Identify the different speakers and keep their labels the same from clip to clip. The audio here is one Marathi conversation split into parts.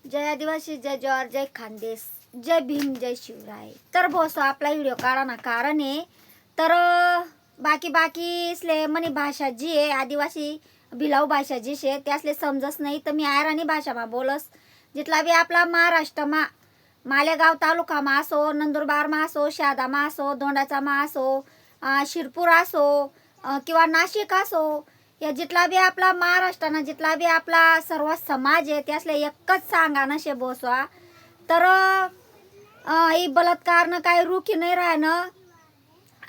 Speaker 1: जय आदिवासी, जय जवाहर, जय खानदेश, जय भीम, जय शिवराय. तर भोसो आपला व्हिडिओ काढा ना कारण आहे तर बाकी इसले मनी भाषा जी आहे आदिवासी भिलाऊ भाषा जी शे त्यासले समजस नाही तर मी आयराणी भाषामा बोलस. जितला बी आपला महाराष्ट्रमा मालेगाव तालुकामा असो, नंदुरबारमा असो, शहादामा असो, दोंडाचामा असो, शिरपूर असो किंवा नाशिक असो, या जितला बी आपला महाराष्ट्रानं जितला बी आपला सर्व समाज आहे त्यासले एकच सांगा ना शे बोसवा तर ही बलात्कारनं काय रुखी नाही राहणं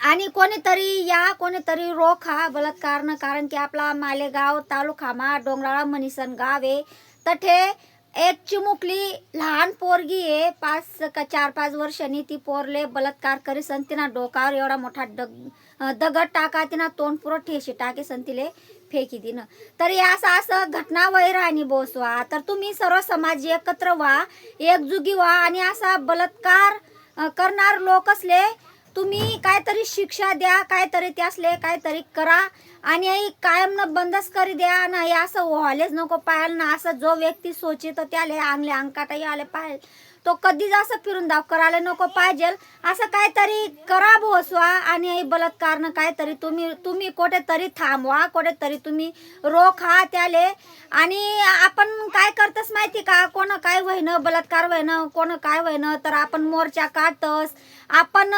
Speaker 1: आणि कोणीतरी रोखा बलात्कारनं कारण की आपला मालेगाव तालुकामा डोंगराळा मनीसन गाव आहे. तठे एक चिमुकली लहान पोरगी आहे 4-5 वर्षांनी ती पोरले बलात्कार करीसन तिना डोकावर एवढा मोठा दगड टाका तिना तोंड पुरं ठेशी टाके सन तिले फेकी दिनं. तर असं घटना वैराणी बोसवा तर तुम्ही सर्व समाज एकत्र व्हा, एकजुगी व्हा आणि असा बलात्कार करणार लोकसले तुम्ही काहीतरी शिक्षा द्या, काहीतरी त्यासले काहीतरी करा आणि कायम न बंदच करी द्या ना. असं व्हायलाच नको पाहिजे ना. असं जो व्यक्ती सोचित त्याले अंगले अंगकाटाही आले पाहिजे तो कधीच असं फिरून दाव करायला नको पाहिजे. असं काहीतरी करा बोसवा आणि बलात्कारनं काहीतरी तुम्ही कुठेतरी थांबवा, कुठेतरी तुम्ही रोखा त्याले. आणि आपण काय करतस माहिती का, कोण काय व्हायनं बलात्कार व्हायनं कोण काय व्हायनं तर आपण मोर्चा काढतस, आपण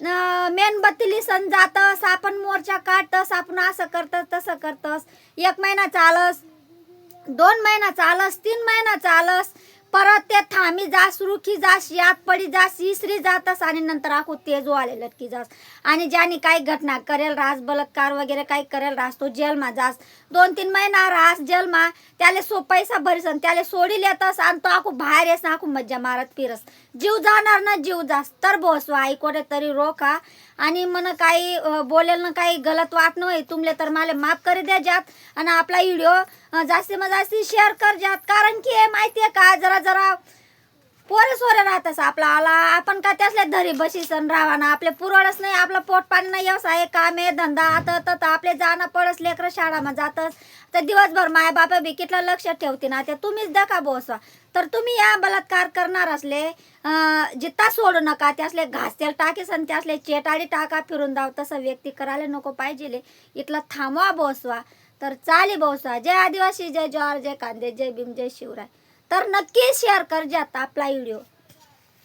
Speaker 1: मेणबत्ती सण जातस, आपण मोर्चा काढतस, आपण असं करतस तसं करतस. 1 महिना चालस, 2 महिना चालस, 3 महिना चालस, परत ते थांबी जास, रुखी जास, यात पडी जास, इसरी जातस आणि नंतर आखो तेज वाले लटकी जास. आणि ज्याने काही घटना करेल रास बलात्कार वगैरे काही करेल रास तो जेलमा जास. 2-3 महिना रास जेलमा त्याले पैसा भरीसन त्याले सोडी लेतस आणि तो आखो बाहेर येस आखो मज्जा मारत फिरस. जीव जाणार ना जीव जास. तर बोसवा आई कुठेतरी रोखा आणि मन काही बोलेल ना काही गलत वाटणं होय तुमले तर मला माफ करी द्या जात आणि आपला व्हिडिओ जास्ती शेअर कर जात. कारण की हे माहिती आहे का जरा पोरे सोरे राहतस आपला आला आपण का त्यासले धरी बशी सण राहा ना. आपले पुरवडच नाही, आपलं पोट पाणी नाही, व्यवसाय कामे धंदा आता आपले जाणं पडस, लेकरं शाळाમાં जातस तर दिवसभर माय बाप बी कितलं लक्ष ठेवते ना ते तुम्हीच दाखा बोसवा. तर तुम्ही या बलात्कार करणार असले जित्ता सोडू नका, त्यासले घास तेल टाकेस आणि त्यासले चेटाळी टाका फिरून दाव. तसं व्यक्ती करायला नको पाहिजे. इथलं थांबवा बोसवा. तर चाली बोसवा. जय आदिवासी, जय जवाहर, जय खानदेश, जय भीम, जय शिवराय. तर नक्की शेअर कर जात आपला व्हिडिओ.